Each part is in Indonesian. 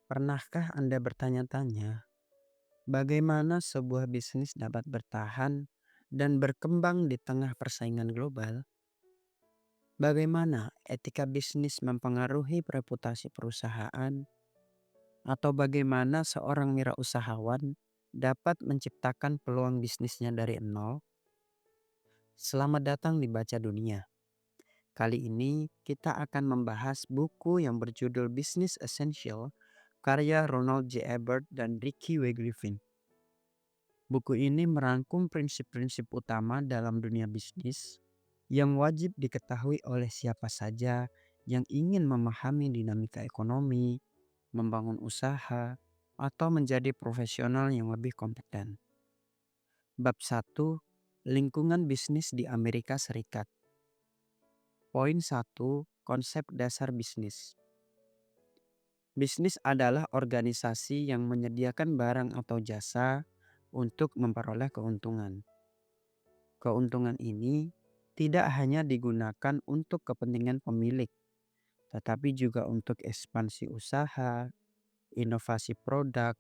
Pernahkah Anda bertanya-tanya, bagaimana sebuah bisnis dapat bertahan dan berkembang di tengah persaingan global? Bagaimana etika bisnis mempengaruhi reputasi perusahaan? Atau bagaimana seorang wirausahawan dapat menciptakan peluang bisnisnya dari nol? Selamat datang di Baca Dunia. Kali ini kita akan membahas buku yang berjudul Business Essential karya Ronald J. Ebert dan Ricky W. Griffin. Buku ini merangkum prinsip-prinsip utama dalam dunia bisnis yang wajib diketahui oleh siapa saja yang ingin memahami dinamika ekonomi, membangun usaha, atau menjadi profesional yang lebih kompeten. Bab 1, Lingkungan Bisnis di Amerika Serikat. Poin 1, Konsep Dasar Bisnis. Bisnis adalah organisasi yang menyediakan barang atau jasa untuk memperoleh keuntungan. Keuntungan ini tidak hanya digunakan untuk kepentingan pemilik, tetapi juga untuk ekspansi usaha, inovasi produk,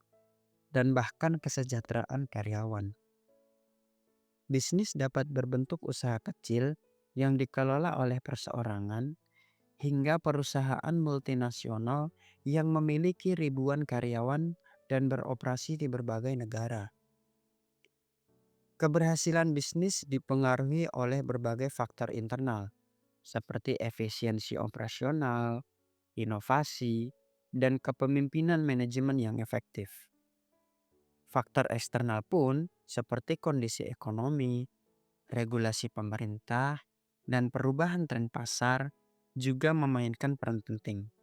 dan bahkan kesejahteraan karyawan. Bisnis dapat berbentuk usaha kecil yang dikelola oleh perseorangan hingga perusahaan multinasional yang memiliki ribuan karyawan dan beroperasi di berbagai negara. Keberhasilan bisnis dipengaruhi oleh berbagai faktor internal, seperti efisiensi operasional, inovasi, dan kepemimpinan manajemen yang efektif. Faktor eksternal pun, seperti kondisi ekonomi, regulasi pemerintah, dan perubahan tren pasar, juga memainkan peran penting.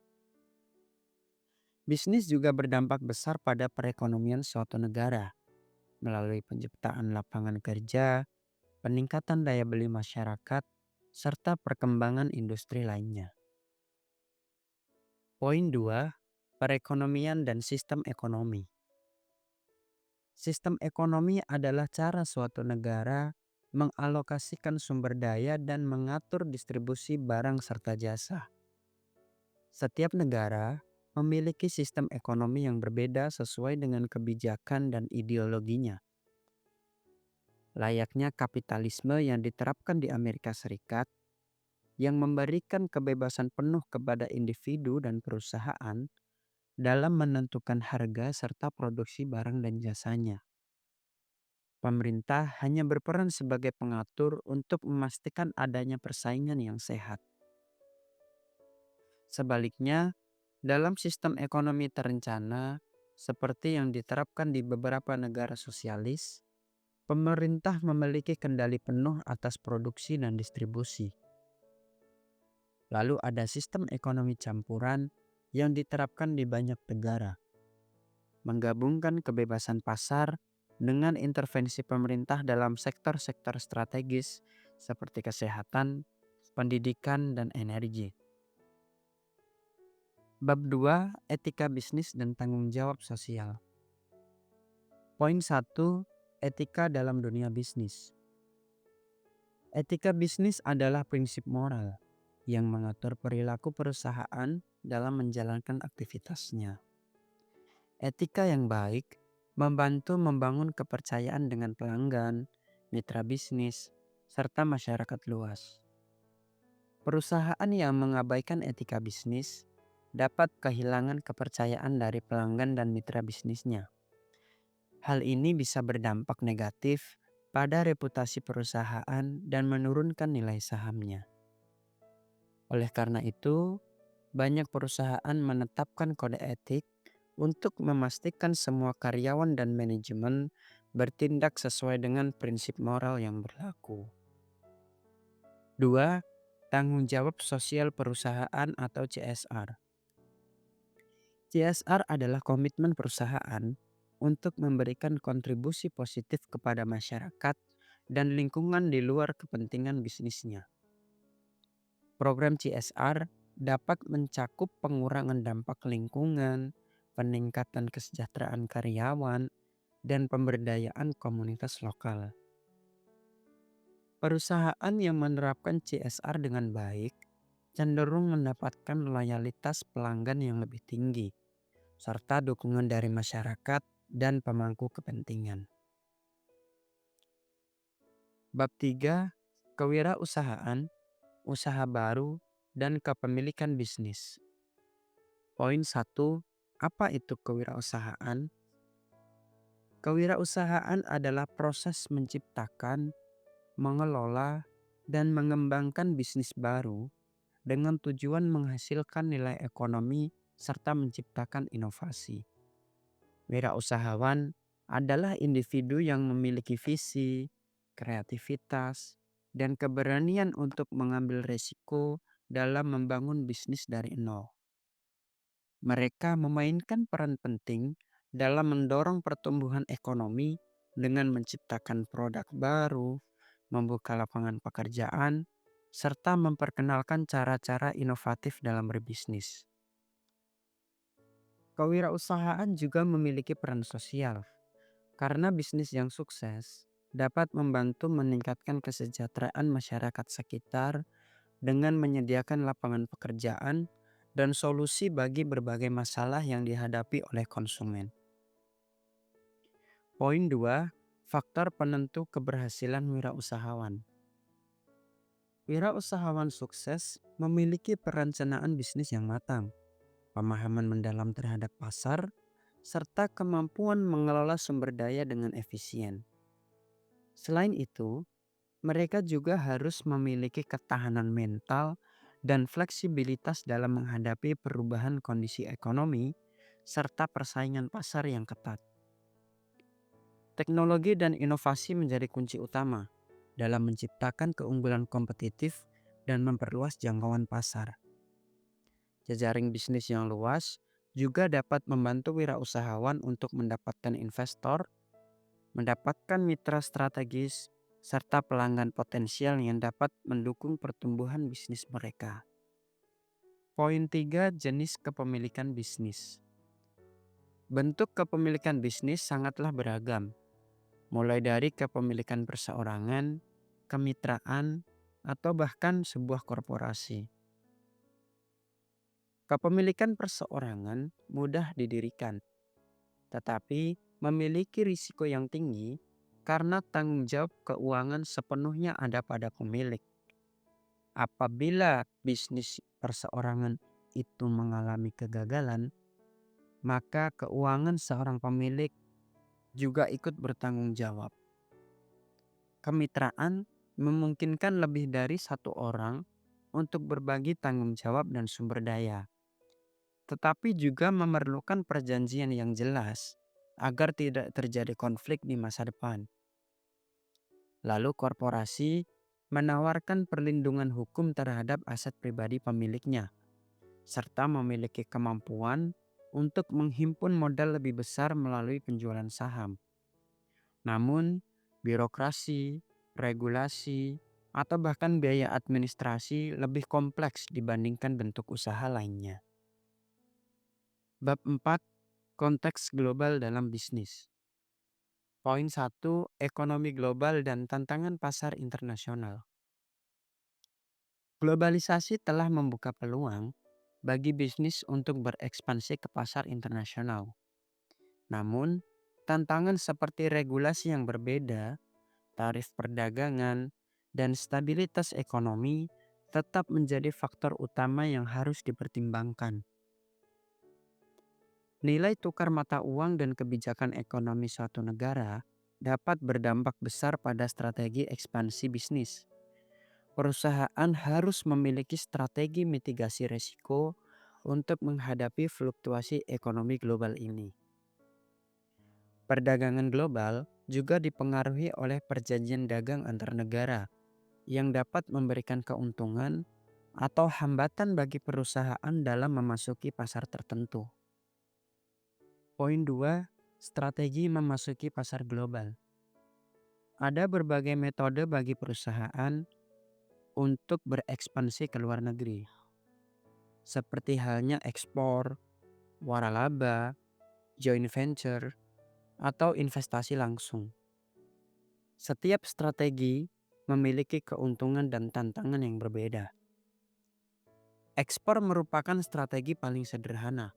Bisnis juga berdampak besar pada perekonomian suatu negara melalui penciptaan lapangan kerja, peningkatan daya beli masyarakat, serta perkembangan industri lainnya. Poin 2, Perekonomian dan sistem ekonomi. Sistem ekonomi adalah cara suatu negara mengalokasikan sumber daya dan mengatur distribusi barang serta jasa. Setiap negara memiliki sistem ekonomi yang berbeda sesuai dengan kebijakan dan ideologinya. Layaknya kapitalisme yang diterapkan di Amerika Serikat, yang memberikan kebebasan penuh kepada individu dan perusahaan dalam menentukan harga serta produksi barang dan jasanya. Pemerintah hanya berperan sebagai pengatur untuk memastikan adanya persaingan yang sehat. Sebaliknya, dalam sistem ekonomi terencana, seperti yang diterapkan di beberapa negara sosialis, pemerintah memiliki kendali penuh atas produksi dan distribusi. Lalu ada sistem ekonomi campuran yang diterapkan di banyak negara, menggabungkan kebebasan pasar dengan intervensi pemerintah dalam sektor-sektor strategis seperti kesehatan, pendidikan, dan energi. Bab 2, Etika Bisnis dan Tanggung Jawab Sosial. Poin 1, Etika dalam dunia bisnis. Etika bisnis adalah prinsip moral yang mengatur perilaku perusahaan dalam menjalankan aktivitasnya. Etika yang baik membantu membangun kepercayaan dengan pelanggan, mitra bisnis, serta masyarakat luas. Perusahaan yang mengabaikan etika bisnis dapat kehilangan kepercayaan dari pelanggan dan mitra bisnisnya. Hal ini bisa berdampak negatif pada reputasi perusahaan dan menurunkan nilai sahamnya. Oleh karena itu, banyak perusahaan menetapkan kode etik untuk memastikan semua karyawan dan manajemen bertindak sesuai dengan prinsip moral yang berlaku. 2. Tanggung jawab sosial perusahaan atau CSR. CSR adalah komitmen perusahaan untuk memberikan kontribusi positif kepada masyarakat dan lingkungan di luar kepentingan bisnisnya. Program CSR dapat mencakup pengurangan dampak lingkungan, peningkatan kesejahteraan karyawan, dan pemberdayaan komunitas lokal. Perusahaan yang menerapkan CSR dengan baik cenderung mendapatkan loyalitas pelanggan yang lebih tinggi, serta dukungan dari masyarakat dan pemangku kepentingan. Bab 3, kewirausahaan, usaha baru, dan kepemilikan bisnis. Poin 1, apa itu kewirausahaan? Kewirausahaan adalah proses menciptakan, mengelola, dan mengembangkan bisnis baru dengan tujuan menghasilkan nilai ekonomi serta menciptakan inovasi. Wirausahawan adalah individu yang memiliki visi, kreativitas, dan keberanian untuk mengambil risiko dalam membangun bisnis dari nol. Mereka memainkan peran penting dalam mendorong pertumbuhan ekonomi dengan menciptakan produk baru, membuka lapangan pekerjaan, serta memperkenalkan cara-cara inovatif dalam berbisnis. Kewirausahaan juga memiliki peran sosial, karena bisnis yang sukses dapat membantu meningkatkan kesejahteraan masyarakat sekitar dengan menyediakan lapangan pekerjaan dan solusi bagi berbagai masalah yang dihadapi oleh konsumen. Poin 2, faktor penentu keberhasilan wirausahawan. Wirausahawan sukses memiliki perencanaan bisnis yang matang, pemahaman mendalam terhadap pasar, serta kemampuan mengelola sumber daya dengan efisien. Selain itu, mereka juga harus memiliki ketahanan mental dan fleksibilitas dalam menghadapi perubahan kondisi ekonomi serta persaingan pasar yang ketat. Teknologi dan inovasi menjadi kunci utama dalam menciptakan keunggulan kompetitif dan memperluas jangkauan pasar. Jejaring bisnis yang luas juga dapat membantu wirausahawan untuk mendapatkan investor, mendapatkan mitra strategis, serta pelanggan potensial yang dapat mendukung pertumbuhan bisnis mereka. Poin 3, jenis kepemilikan bisnis. Bentuk kepemilikan bisnis sangatlah beragam, mulai dari kepemilikan perseorangan, kemitraan, atau bahkan sebuah korporasi. Kepemilikan perseorangan mudah didirikan, tetapi memiliki risiko yang tinggi karena tanggung jawab keuangan sepenuhnya ada pada pemilik. Apabila bisnis perseorangan itu mengalami kegagalan, maka keuangan seorang pemilik juga ikut bertanggung jawab. Kemitraan memungkinkan lebih dari satu orang untuk berbagi tanggung jawab dan sumber daya, tetapi juga memerlukan perjanjian yang jelas agar tidak terjadi konflik di masa depan. Lalu korporasi menawarkan perlindungan hukum terhadap aset pribadi pemiliknya, serta memiliki kemampuan untuk menghimpun modal lebih besar melalui penjualan saham. Namun, birokrasi, regulasi, atau bahkan biaya administrasi lebih kompleks dibandingkan bentuk usaha lainnya. Bab 4, konteks global dalam bisnis. Poin 1, ekonomi global dan tantangan pasar internasional. Globalisasi telah membuka peluang bagi bisnis untuk berekspansi ke pasar internasional. Namun, tantangan seperti regulasi yang berbeda, tarif perdagangan, dan stabilitas ekonomi tetap menjadi faktor utama yang harus dipertimbangkan. Nilai tukar mata uang dan kebijakan ekonomi suatu negara dapat berdampak besar pada strategi ekspansi bisnis. Perusahaan harus memiliki strategi mitigasi risiko untuk menghadapi fluktuasi ekonomi global ini. Perdagangan global juga dipengaruhi oleh perjanjian dagang antar negara yang dapat memberikan keuntungan atau hambatan bagi perusahaan dalam memasuki pasar tertentu. Poin 2, strategi memasuki pasar global. Ada berbagai metode bagi perusahaan untuk berekspansi ke luar negeri, seperti halnya ekspor, waralaba, joint venture, atau investasi langsung. Setiap strategi memiliki keuntungan dan tantangan yang berbeda. Ekspor merupakan strategi paling sederhana,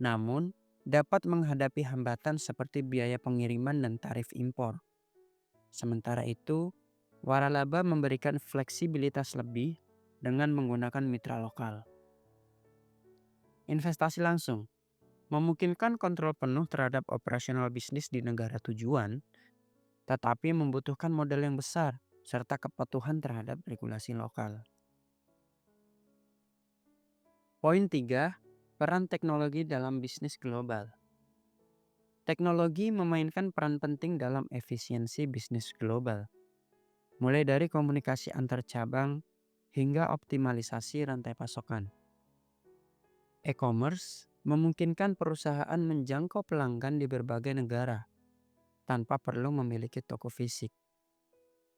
namun dapat menghadapi hambatan seperti biaya pengiriman dan tarif impor. Sementara itu, waralaba memberikan fleksibilitas lebih dengan menggunakan mitra lokal. Investasi langsung memungkinkan kontrol penuh terhadap operasional bisnis di negara tujuan, tetapi membutuhkan modal yang besar serta kepatuhan terhadap regulasi lokal. Poin 3, peran teknologi dalam bisnis global. Teknologi memainkan peran penting dalam efisiensi bisnis global, mulai dari komunikasi antar cabang hingga optimalisasi rantai pasokan. E-commerce memungkinkan perusahaan menjangkau pelanggan di berbagai negara tanpa perlu memiliki toko fisik.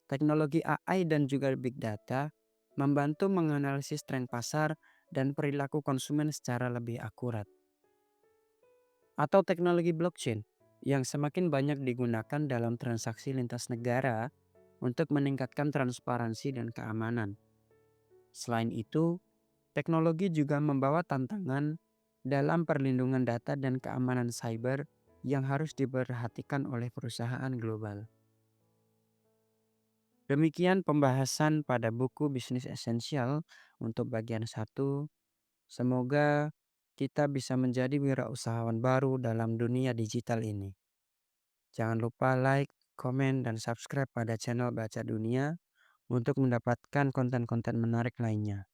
Teknologi AI dan juga big data membantu menganalisis tren pasar dan perilaku konsumen secara lebih akurat. Atau teknologi blockchain yang semakin banyak digunakan dalam transaksi lintas negara untuk meningkatkan transparansi dan keamanan. Selain itu, teknologi juga membawa tantangan dalam perlindungan data dan keamanan cyber yang harus diperhatikan oleh perusahaan global. Demikian pembahasan pada buku Bisnis Esensial untuk bagian 1. Semoga kita bisa menjadi wirausahawan baru dalam dunia digital ini. Jangan lupa like, komen, dan subscribe pada channel Baca Dunia untuk mendapatkan konten-konten menarik lainnya.